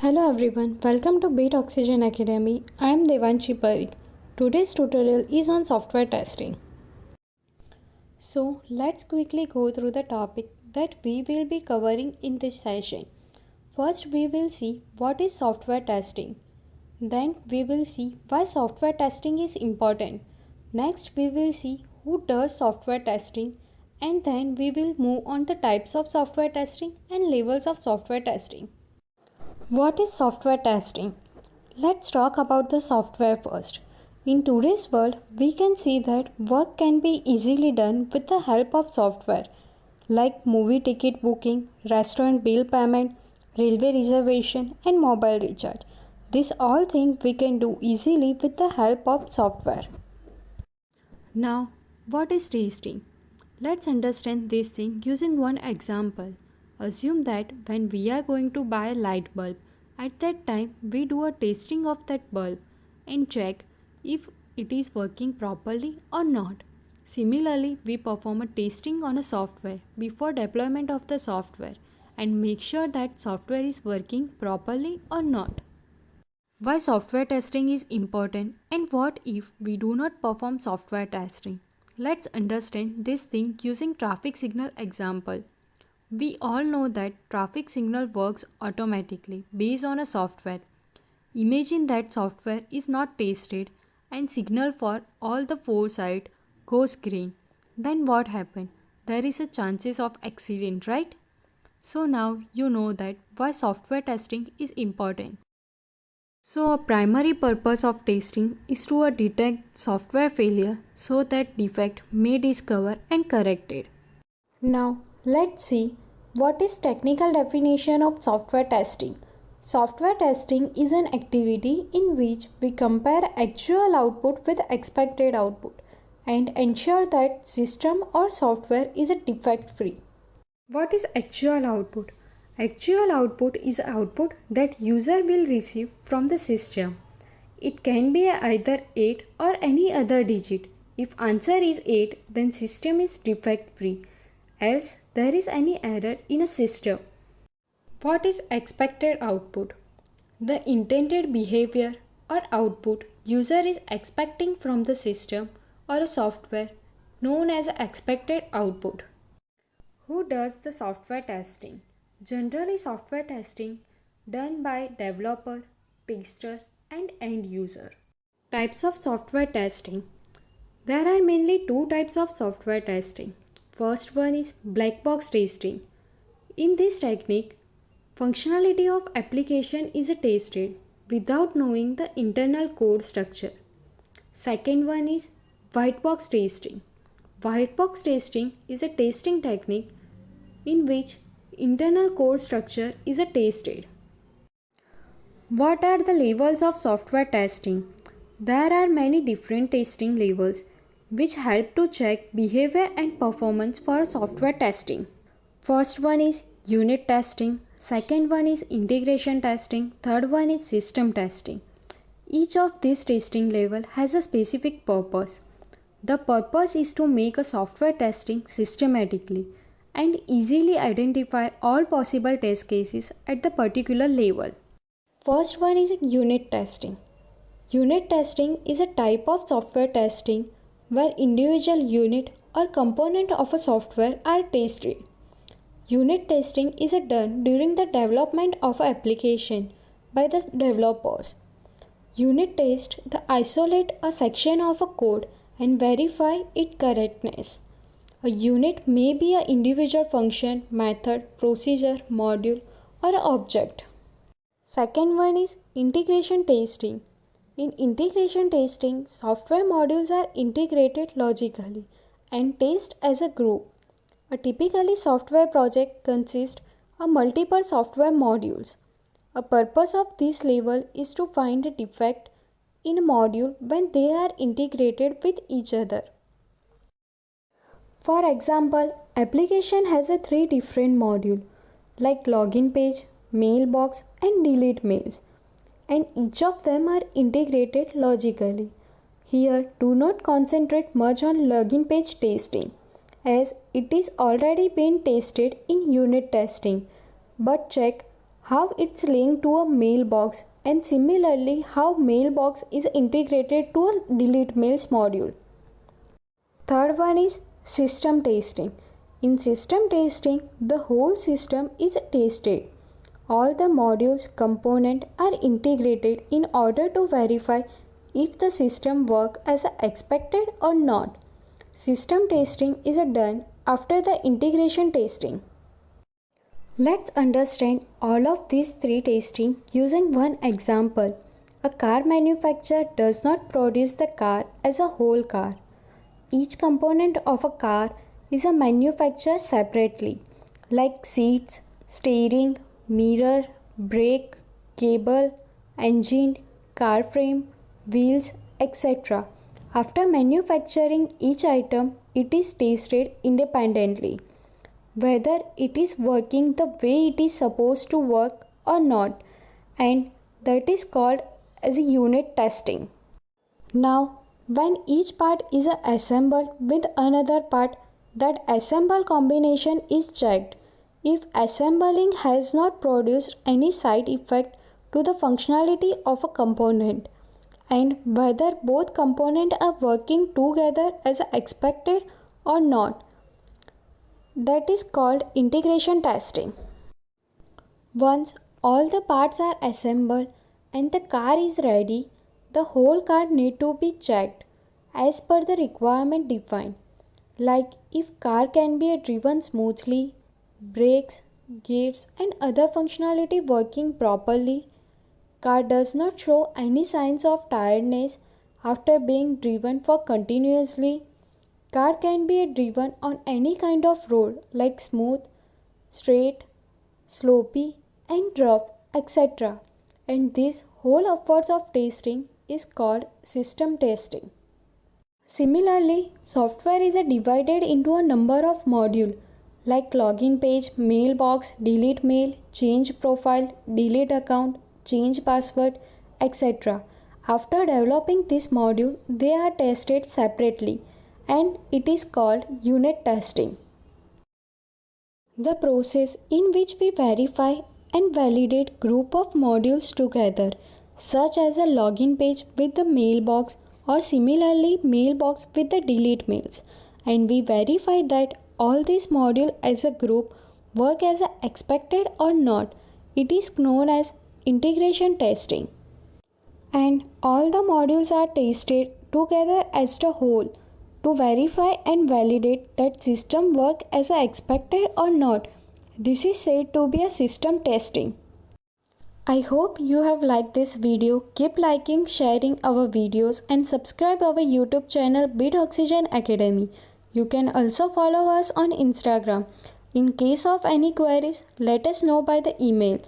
Hello everyone, welcome to Beat Oxygen Academy. I am Devanshi Parikh. Today's tutorial is on software testing. So let's quickly go through the topic that we will be covering in this session. First we will see what is software testing. Then we will see why software testing is important. Next we will see who does software testing, and then we will move on the types of software testing and levels of software testing. What is software testing? Let's talk about the software first. In today's world, we can see that work can be easily done with the help of software like movie ticket booking, restaurant bill payment, railway reservation, and mobile recharge. These all things we can do easily with the help of software. Now, what is testing? Let's understand this thing using one example. Assume that when we are going to buy a light bulb, at that time we do a testing of that bulb and check if it is working properly or not. Similarly, we perform a testing on a software before deployment of the software and make sure that software is working properly or not. Why software testing is important and what if we do not perform software testing? Let's understand this thing using traffic signal example. We all know that traffic signal works automatically based on a software. Imagine that software is not tested and signal for all the four sides goes green. Then what happens? There is a chances of accident, right? So now you know that why software testing is important. So a primary purpose of testing is to detect software failure so that defect may discover and correct it. Now let's see what is technical definition of software testing. Software testing is an activity in which we compare actual output with expected output and ensure that system or software is defect free. What is actual output? Actual output is output that user will receive from the system. It can be either 8 or any other digit. If answer is 8, then system is defect free. Else there is any error in a system. What is expected output? The intended behavior or output user is expecting from the system or a software known as expected output. Who does the software testing? Generally, software testing done by developer, tester, and end user. Types of software testing. There are mainly two types of software testing. First one is black box testing. In this technique, functionality of application is tested without knowing the internal code structure. Second one is white box testing. White box testing is a testing technique in which internal code structure is tested. What are the levels of software testing? There are many different testing levels which help to check behavior and performance for software testing. First one is unit testing, second one is integration testing, third one is system testing. Each of these testing level has a specific purpose. The purpose is to make a software testing systematically and easily identify all possible test cases at the particular level. First one is unit testing. Unit testing is a type of software testing where individual unit or component of a software are tested. Unit testing is done during the development of an application by the developers. Unit test isolate a section of a code and verify its correctness. A unit may be an individual function, method, procedure, module, or object. Second one is integration testing. In integration testing, software modules are integrated logically and tested as a group. A typically software project consists of multiple software modules. A purpose of this level is to find a defect in a module when they are integrated with each other. For example, application has three different modules like login page, mailbox, and delete mails, and each of them are integrated logically. Here, do not concentrate much on login page testing as it is already been tested in unit testing, but check how it's linked to a mailbox, and similarly how mailbox is integrated to a delete mails module. Third one is system testing. In system testing, the whole system is tested. All the modules components are integrated in order to verify if the system works as expected or not. System testing is done after the integration testing. Let's understand all of these three testing using one example. A car manufacturer does not produce the car as a whole car. Each component of a car is manufactured separately, like seats, steering, mirror, brake, cable, engine, car frame, wheels, etc. After manufacturing each item, it is tested independently, whether it is working the way it is supposed to work or not, and that is called as a unit testing. Now, when each part is assembled with another part, that assemble combination is checked. If assembling has not produced any side effect to the functionality of a component, and whether both components are working together as expected or not, that is called integration testing. Once all the parts are assembled and the car is ready, the whole car need to be checked as per the requirement defined. Like if car can be driven smoothly, brakes, gears and other functionality working properly, car does not show any signs of tiredness after being driven for continuously, car can be driven on any kind of road like smooth, straight, slopey and rough, etc. And this whole efforts of testing is called system testing. Similarly, software is divided into a number of modules like login page, mailbox, delete mail, change profile, delete account, change password, etc. After developing this module, they are tested separately and it is called unit testing. The process in which we verify and validate group of modules together, such as a login page with the mailbox or similarly mailbox with the delete mails, and we verify that all these modules as a group work as expected or not. It is known as integration testing. And all the modules are tested together as a whole to verify and validate that system work as expected or not. This is said to be a system testing. I hope you have liked this video. Keep liking, sharing our videos and subscribe our YouTube channel Bit Oxygen Academy. You can also follow us on Instagram. In case of any queries, let us know by the email.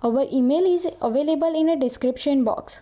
Our email is available in a description box.